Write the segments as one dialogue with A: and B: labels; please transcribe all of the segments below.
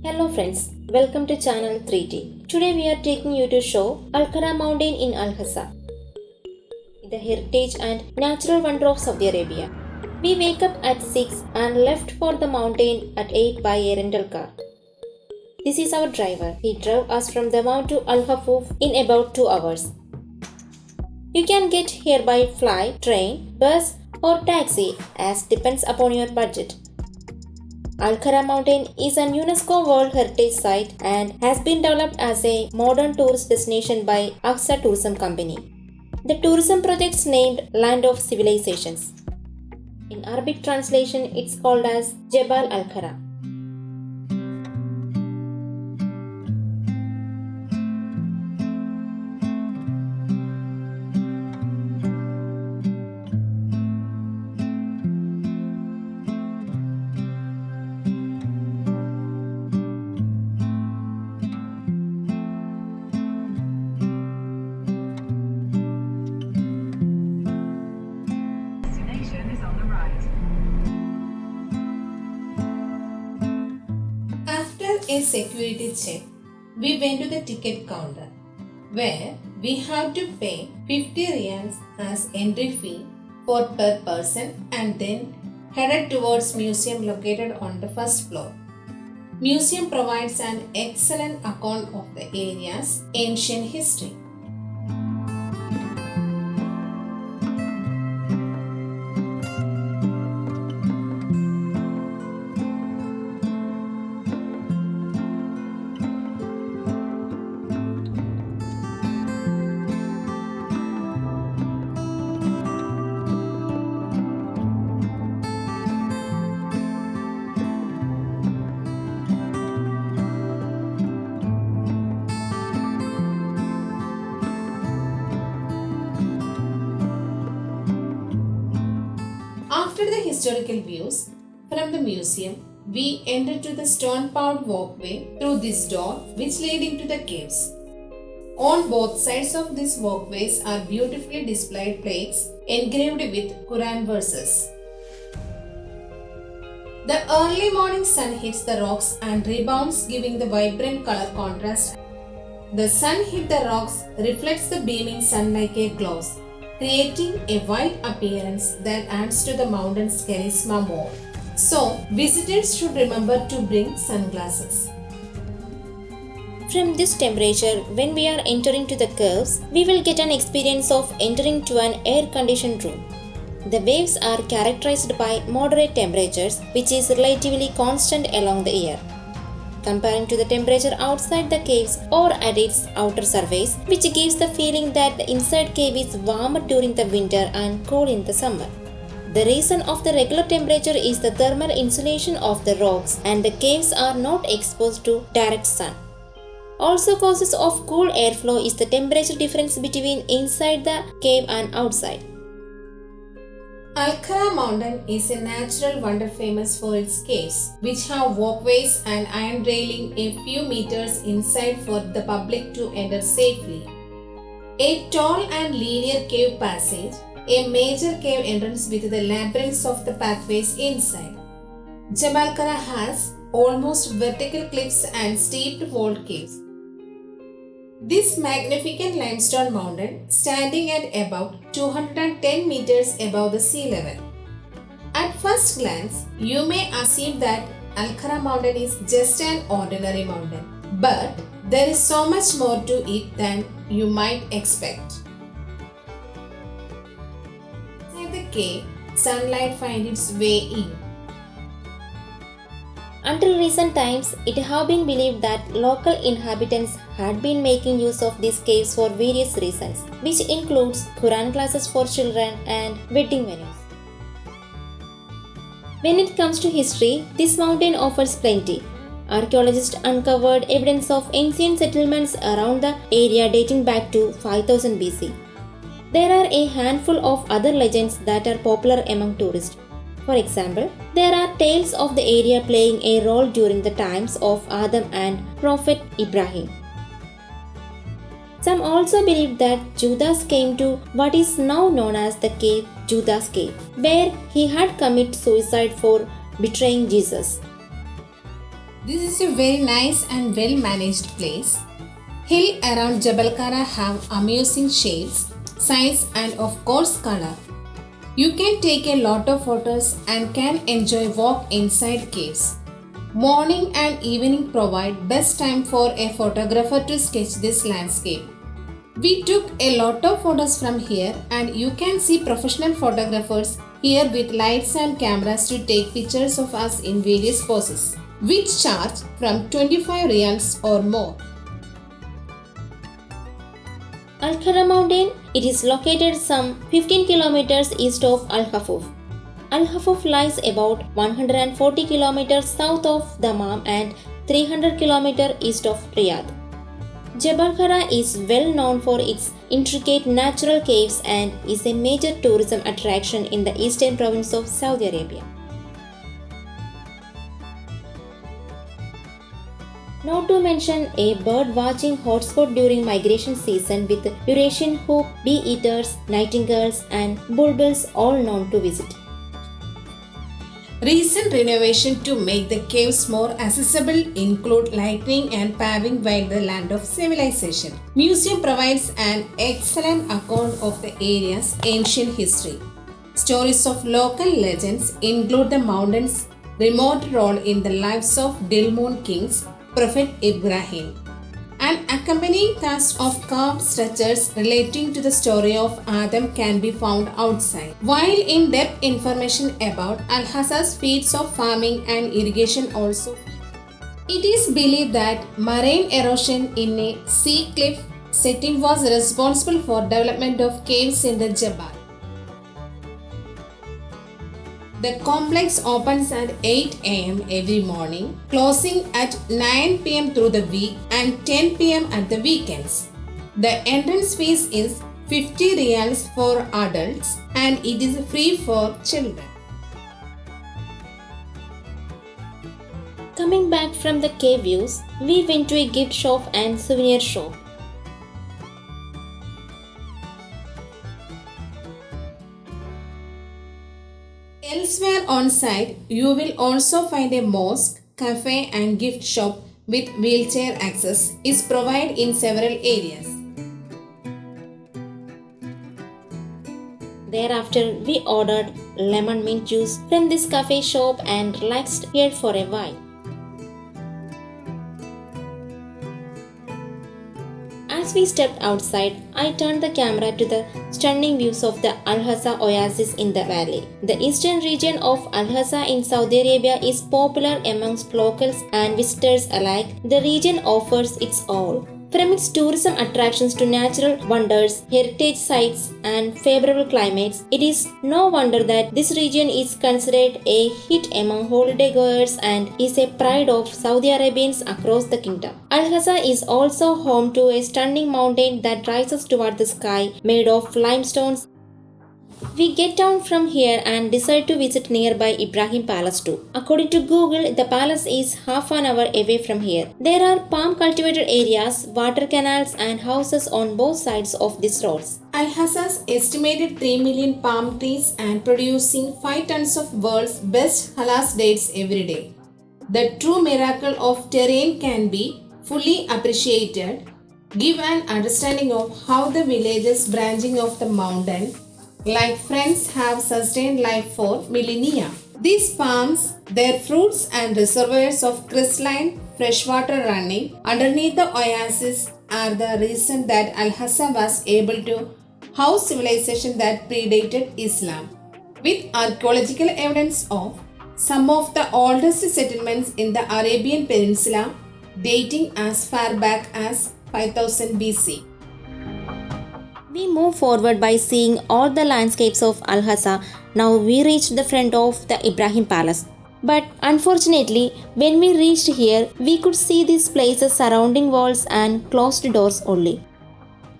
A: Hello friends, welcome to channel 3D. Today we are taking you to show Al-Khara mountain in Al-Hasa, the heritage and natural wonder of Saudi Arabia. We wake up at 6 and left for the mountain at 8 by a rental car. This is our driver. He drove us from Dammam to Al-Hafuf in about 2 hours. You can get here by flight, train, bus or taxi as depends upon your budget. Al-Khara mountain is an UNESCO World Heritage Site and has been developed as a modern tourist destination by Aqsa Tourism Company. The tourism project's named Land of Civilizations. In Arabic translation, it's called as Jebel Al-Khara.
B: After a security check, we went to the ticket counter where we have to pay 50 riyals as entry fee for per person and then headed towards museum located on the first floor. Museum provides an excellent account of the area's ancient history. After the historical views from the museum, we entered to the stone-paved walkway through this door which led into the caves. On both sides of these walkways are beautifully displayed plaques engraved with Quran verses. The early morning sun hits the rocks and rebounds, giving the vibrant color contrast. The sun hit the rocks, reflects the beaming sun like a gloss, creating a white appearance that adds to the mountain's charisma more. So, visitors should remember to bring sunglasses.
A: From this temperature, when we are entering to the caves, we will get an experience of entering to an air-conditioned room. The waves are characterized by moderate temperatures, which is relatively constant along the year, comparing to the temperature outside the caves or at its outer surface, which gives the feeling that the inside cave is warmer during the winter and cool in the summer. The reason of the regular temperature is the thermal insulation of the rocks and the caves are not exposed to direct sun. Also causes of cool airflow is the temperature difference between inside the cave and outside.
B: Al-Khara mountain is a natural wonder famous for its caves, which have walkways and iron railing a few meters inside for the public to enter safely. A tall and linear cave passage, a major cave entrance with the labyrinths of the pathways inside. Jebel Al-Khara has almost vertical cliffs and steep walled caves. This magnificent limestone mountain, standing at about 210 meters above the sea level. At first glance, you may assume that Al-Khara mountain is just an ordinary mountain, but there is so much more to it than you might expect. Inside the cave, sunlight finds its way in.
A: Until recent times, it have been believed that local inhabitants had been making use of these caves for various reasons, which includes Quran classes for children and wedding venues. When it comes to history, this mountain offers plenty. Archaeologists uncovered evidence of ancient settlements around the area dating back to 5000 BC. There are a handful of other legends that are popular among tourists. For example, there are tales of the area playing a role during the times of Adam and Prophet Ibrahim. Some also believe that Judas came to what is now known as the cave Judas Cave, where he had committed suicide for betraying Jesus.
B: This is a very nice and well managed place. Hill around Jabal Kara have amusing shapes, size and of course color. You can take a lot of photos and can enjoy walk inside caves. Morning and evening provide best time for a photographer to sketch this landscape. We took a lot of photos from here and you can see professional photographers here with lights and cameras to take pictures of us in various poses, which charge from 25 riyals or more.
A: Al Khara Mountain, it is located some 15 kilometers east of Al Hafuf. Al Hafuf lies about 140 kilometers south of Dammam and 300 kilometers east of Riyadh. Jabal Khara is well known for its intricate natural caves and is a major tourism attraction in the eastern province of Saudi Arabia. Not to mention a bird watching hotspot during migration season with Eurasian hoop, bee-eaters, nightingales and bulbuls all known to visit.
B: Recent renovation to make the caves more accessible include lightening and paving by the land of civilization. Museum provides an excellent account of the area's ancient history. Stories of local legends include the mountain's remote role in the lives of Dilmun kings, Prophet Ibrahim. An accompanying cast of carved structures relating to the story of Adam can be found outside, while in-depth information about Al-Hassa's feats of farming and irrigation also. It is believed that marine erosion in a sea cliff setting was responsible for development of caves in the Jabal. The complex opens at 8 am every morning, closing at 9 pm through the week and 10 pm at the weekends. The entrance fees is 50 riyals for adults and it is free for children.
A: Coming back from the cave views, we went to a gift shop and souvenir shop.
B: Elsewhere on site, you will also find a mosque, cafe and gift shop with wheelchair access is provided in several areas.
A: Thereafter, we ordered lemon mint juice from this cafe shop and relaxed here for a while. As we stepped outside, I turned the camera to the stunning views of the Al-Hassa oasis in the valley. The eastern region of Al-Hassa in Saudi Arabia is popular amongst locals and visitors alike. The region offers its all. From its tourism attractions to natural wonders, heritage sites and favorable climates, it is no wonder that this region is considered a hit among holidaygoers and is a pride of Saudi Arabians across the kingdom. Al-Hassa is also home to a stunning mountain that rises toward the sky made of limestones. We get down from here and decide to visit nearby Ibrahim Palace too. According to Google, the palace is half an hour away from here. There are palm cultivated areas, water canals and houses on both sides of these roads.
B: Al-Hassa's estimated 3 million palm trees and producing 5 tons of world's best halas dates every day. The true miracle of terrain can be fully appreciated, give an understanding of how the villages branching off the mountain like friends have sustained life for millennia. These palms, their fruits and reservoirs of crystalline freshwater running underneath the oasis are the reason that Al-Hassa was able to house civilization that predated Islam, with archaeological evidence of some of the oldest settlements in the Arabian Peninsula dating as far back as 5000 BC.
A: We move forward by seeing all the landscapes of Al-Hassa. Now we reached the front of the Ibrahim Palace. But unfortunately, when we reached here, we could see these places surrounding walls and closed doors only.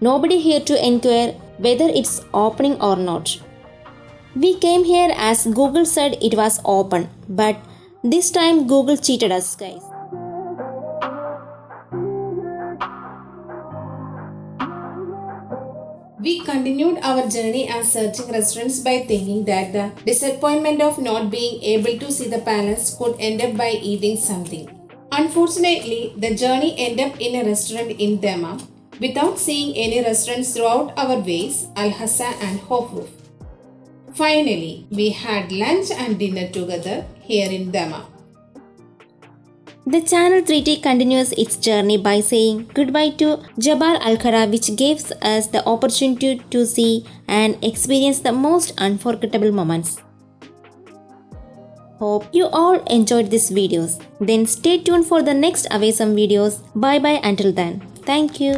A: Nobody here to inquire whether it's opening or not. We came here as Google said it was open, but this time Google cheated us, guys.
B: We continued our journey as searching restaurants by thinking that the disappointment of not being able to see the palace could end up by eating something. Unfortunately, the journey ended up in a restaurant in Dammam without seeing any restaurants throughout our ways, Al-Hassa and Hofruf. Finally, we had lunch and dinner together here in Dammam.
A: The channel 3T continues its journey by saying goodbye to Jabal Al Khara, which gives us the opportunity to see and experience the most unforgettable moments. Hope you all enjoyed these videos. Then stay tuned for the next awesome videos. Bye bye until then. Thank you.